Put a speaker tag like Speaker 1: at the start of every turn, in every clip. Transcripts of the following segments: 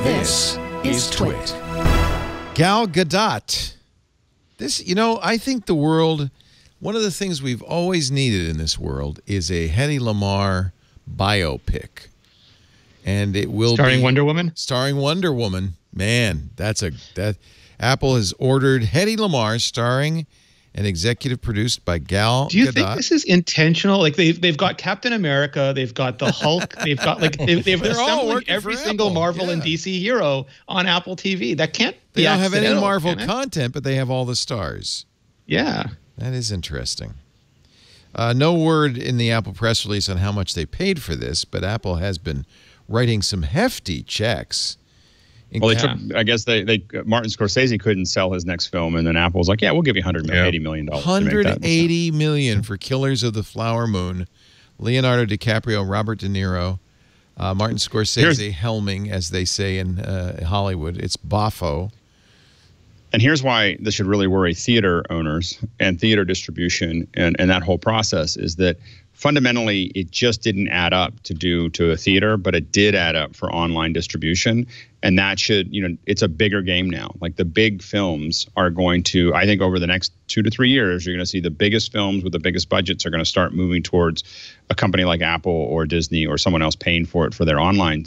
Speaker 1: This is TWiT.
Speaker 2: Gal Gadot. This, I think the world, one of the things we've always needed in this world is a Hedy Lamarr biopic. And it will
Speaker 3: starring Wonder Woman?
Speaker 2: Starring Wonder Woman. Man, that Apple has ordered Hedy Lamarr starring and executive produced by Gal Gadot.
Speaker 3: Do you think this is intentional? Like they've got Captain America, they've got the Hulk, they've got like they've assembled every single Marvel and DC hero on Apple TV. That can't be
Speaker 2: They don't have any
Speaker 3: accidental,
Speaker 2: Marvel content, but they have all the stars.
Speaker 3: Yeah.
Speaker 2: That is interesting. No word in the Apple press release on how much they paid for this, but Apple has been writing some hefty checks.
Speaker 4: Well, I guess Martin Scorsese couldn't sell his next film, and then Apple's like, yeah, we'll give you $180 million.
Speaker 2: $180 million for Killers of the Flower Moon. Leonardo DiCaprio, Robert De Niro, Martin Scorsese helming, as they say in Hollywood. It's boffo.
Speaker 4: And here's why this should really worry theater owners and theater distribution and that whole process is that fundamentally, it just didn't add up to a theater, but it did add up for online distribution. And that should, it's a bigger game now. Like the big films are going to, I think over the next 2 to 3 years, you're going to see the biggest films with the biggest budgets are going to start moving towards a company like Apple or Disney or someone else paying for it for their online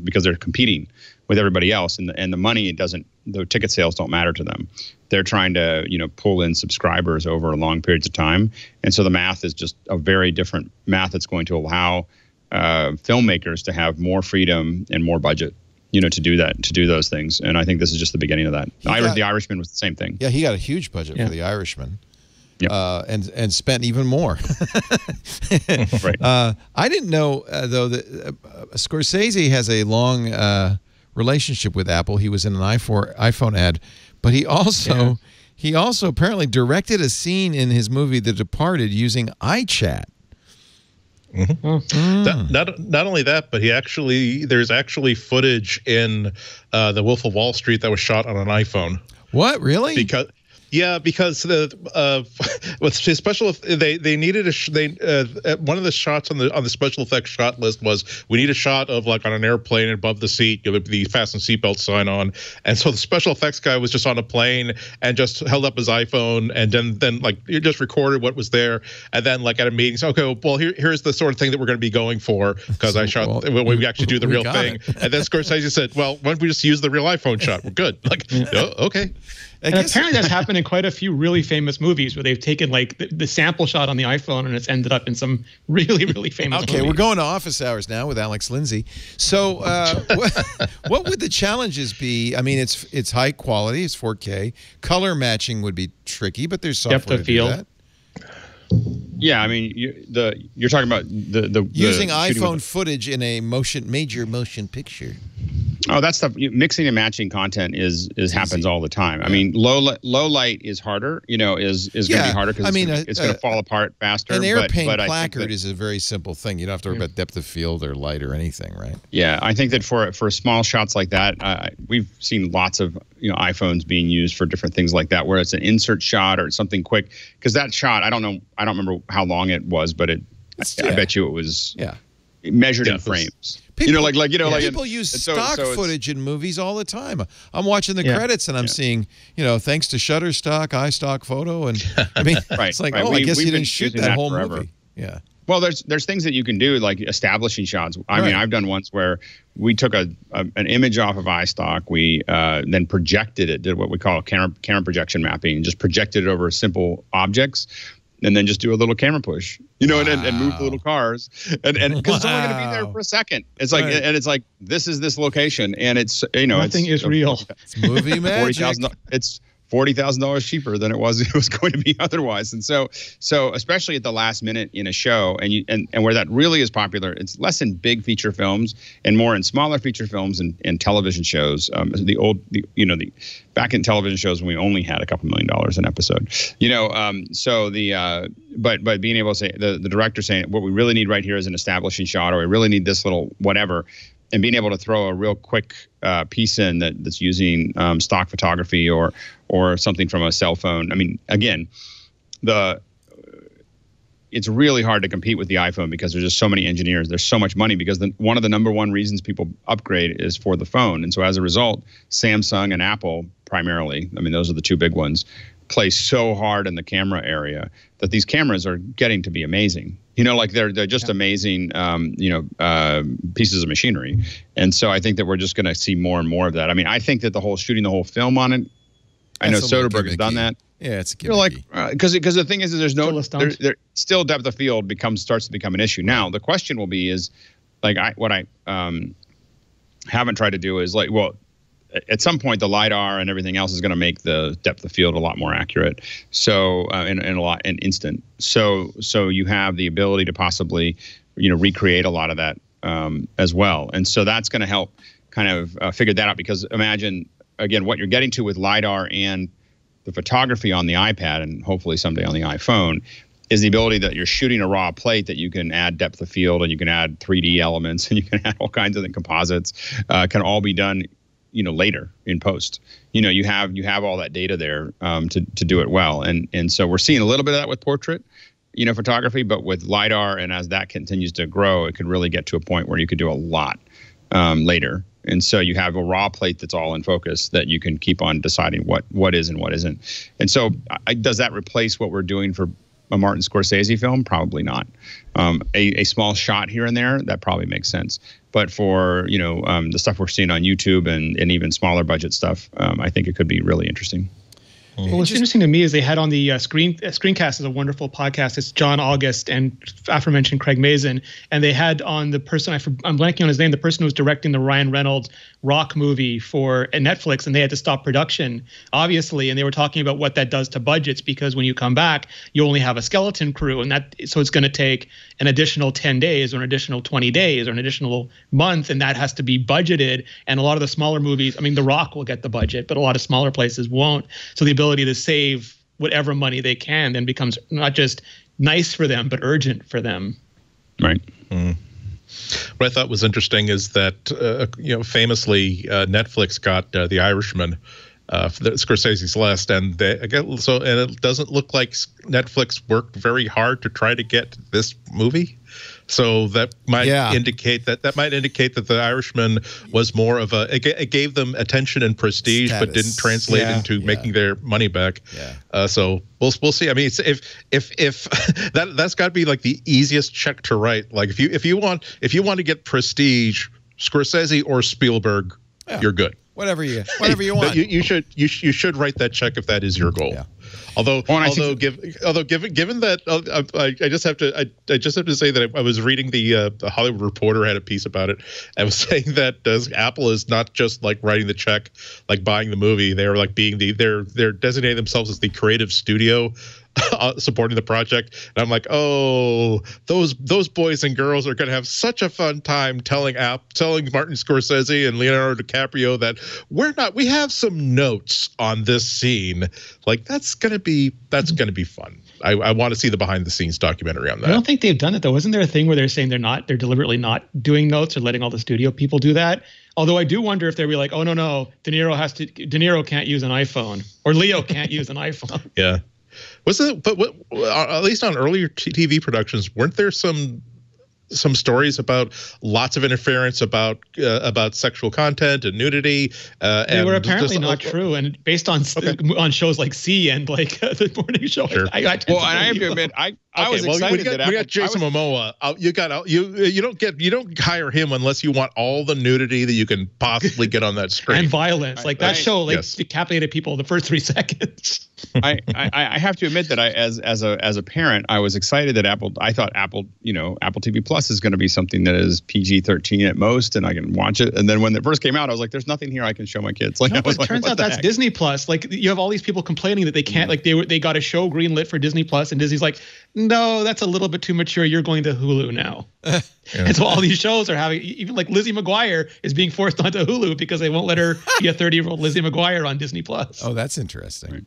Speaker 4: because they're competing with everybody else. And the money, the ticket sales don't matter to them. They're trying to, pull in subscribers over long periods of time. And so the math is just a very different math that's going to allow filmmakers to have more freedom and more budget, to do those things. And I think this is just the beginning of that. The Irishman was the same thing.
Speaker 2: Yeah, he got a huge budget for The Irishman. Yep. And spent even more.
Speaker 4: Right.
Speaker 2: I didn't know, though, that Scorsese has a long relationship with Apple. He was in an iPhone ad, but he also apparently directed a scene in his movie The Departed using iChat.
Speaker 1: Mm-hmm. Not only that, but there's actually footage in The Wolf of Wall Street that was shot on an iPhone.
Speaker 2: What, really?
Speaker 1: Because with his special, they needed one of the shots on the special effects shot list was we need a shot of like on an airplane above the seat, the fasten seatbelt sign on, and so the special effects guy was just on a plane and just held up his iPhone and then like you just recorded what was there, and then like at a meeting, so, okay, well here's the sort of thing that we're going to be going for because I shot when we actually do the real thing, and then Scorsese said, well, why don't we just use the real iPhone shot? We're good. Like, oh, okay.
Speaker 3: And apparently that's happened in quite a few really famous movies where they've taken like the sample shot on the iPhone and it's ended up in some really, really famous movies.
Speaker 2: We're going to office hours now with Alex Lindsay. So what would the challenges be? I mean, it's high quality. It's 4K. Color matching would be tricky, but there's software to do that.
Speaker 4: Yeah, I mean, you're talking about the
Speaker 2: using iPhone footage in a major motion picture.
Speaker 4: Oh, that stuff. Mixing and matching content happens all the time. I mean, low light is harder. Is going to be harder because it's going to fall apart faster.
Speaker 2: An airplane placard is a very simple thing. You don't have to worry about depth of field or light or anything, right?
Speaker 4: Yeah, I think that for small shots like that, we've seen lots of iPhones being used for different things like that, where it's an insert shot or something quick. Because that shot, I don't remember how long it was, but I bet you it was measured in frames.
Speaker 2: People, people use stock footage in movies all the time. I'm watching the credits and I'm seeing, thanks to Shutterstock, iStock Photo, and I mean, it's like, I guess you didn't shoot that whole movie. Yeah.
Speaker 4: Well, there's things that you can do, like establishing shots. I mean, I've done ones where we took an image off of iStock, we then projected it, did what we call camera projection mapping, just projected it over simple objects, and then just do a little camera push, and move the little cars, and because it's only going to be there for a second. It's like, and it's like, this is this location, and it's
Speaker 3: nothing is real.
Speaker 2: It's movie magic.
Speaker 4: It's $40,000 cheaper than it was going to be otherwise. And so especially at the last minute in a show, and where that really is popular, it's less in big feature films and more in smaller feature films and television shows. Back in television shows when we only had a couple $1 million an episode, but being able to say the director saying what we really need right here is an establishing shot, or we really need this little whatever. And being able to throw a real quick piece in that's using stock photography or something from a cell phone. I mean, again, it's really hard to compete with the iPhone because there's just so many engineers. There's so much money because one of the number one reasons people upgrade is for the phone. And so as a result, Samsung and Apple primarily, I mean, those are the two big ones, play so hard in the camera area that these cameras are getting to be amazing. Like they're just amazing, pieces of machinery. And so I think that we're just going to see more and more of that. I mean, I think that shooting the whole film on it, I know Soderbergh has done that.
Speaker 2: Yeah, it's gimmicky.
Speaker 4: Because the thing is there's still depth of field starts to become an issue. Now the question will be is like what I haven't tried to do is like, well, at some point the LiDAR and everything else is going to make the depth of field a lot more accurate. So in instant. So you have the ability to possibly recreate a lot of that as well. And so that's going to help kind of figure that out, because imagine again what you're getting to with LiDAR and the photography on the iPad, and hopefully someday on the iPhone, is the ability that you're shooting a raw plate that you can add depth of field and you can add 3D elements and you can add all kinds of composites, can all be done, later in post. You have all that data there to do it well. And so we're seeing a little bit of that with portrait, photography, but with LiDAR, and as that continues to grow, it could really get to a point where you could do a lot later. And so you have a raw plate that's all in focus that you can keep on deciding what is and what isn't. And so does that replace what we're doing for a Martin Scorsese film? Probably not. A small shot here and there, that probably makes sense. But for, the stuff we're seeing on YouTube and even smaller budget stuff, I think it could be really interesting.
Speaker 3: Well, what's interesting to me is they had on the Screencast is a wonderful podcast. It's John August and aforementioned Craig Mazin. And they had on the person, I'm blanking on his name, the person who was directing the Ryan Reynolds Rock movie for Netflix, and they had to stop production, obviously. And they were talking about what that does to budgets, because when you come back, you only have a skeleton crew. And so it's going to take an additional 10 days or an additional 20 days or an additional month. And that has to be budgeted. And a lot of the smaller movies, I mean, The Rock will get the budget, but a lot of smaller places won't. So the ability to save whatever money they can then becomes not just nice for them, but urgent for them.
Speaker 4: Right.
Speaker 1: What I thought was interesting is that, famously, Netflix got The Irishman, Scorsese's last, and it doesn't look like Netflix worked very hard to try to get this movie. So that might indicate that The Irishman was more of it gave them attention and prestige, but didn't translate into making their money back. Yeah. So we'll see. I mean, if that's got to be like the easiest check to write. Like if you want to get prestige, Scorsese or Spielberg, you're good.
Speaker 2: Whatever you want.
Speaker 1: You should write that check if that is your goal. Yeah. Although given that I just have to say that I was reading the Hollywood Reporter had a piece about it. I was saying that Apple is not just like writing the check, like buying the movie. They're like they're designating themselves as the creative studio supporting the project, and I'm like, oh, those boys and girls are going to have such a fun time telling Martin Scorsese and Leonardo DiCaprio that we have some notes on this scene. Like that's going to be fun. I want to see the behind the scenes documentary on that.
Speaker 3: I don't think they've done it though. Isn't there a thing where they're saying they're deliberately not doing notes or letting all the studio people do that? Although I do wonder if they'll be like, oh no, De Niro can't use an iPhone, or Leo can't use an iPhone.
Speaker 1: Yeah. Was it? But at least on earlier TV productions, weren't there some stories about lots of interference about sexual content and nudity?
Speaker 3: They were apparently not true, and based on shows like C and like the morning show.
Speaker 1: Sure.
Speaker 4: I have to admit, I was excited that
Speaker 1: we got Jason Momoa. You don't hire him unless you want all the nudity that you can possibly get on that screen
Speaker 3: and violence. That show decapitated people in the first 3 seconds.
Speaker 4: I have to admit that as a parent, I was excited that I thought Apple TV Plus is going to be something that is PG-13 at most, and I can watch it. And then when it first came out, I was like, "There's nothing here I can show my kids." Like,
Speaker 3: but it turns out that's Disney Plus. Like, you have all these people complaining that they can't. Like, they got a show greenlit for Disney Plus, and Disney's like, "No, that's a little bit too mature. You're going to Hulu now." And so all these shows are having, even like Lizzie McGuire is being forced onto Hulu because they won't let her be a 30-year-old Lizzie McGuire on Disney Plus.
Speaker 2: Oh, that's interesting.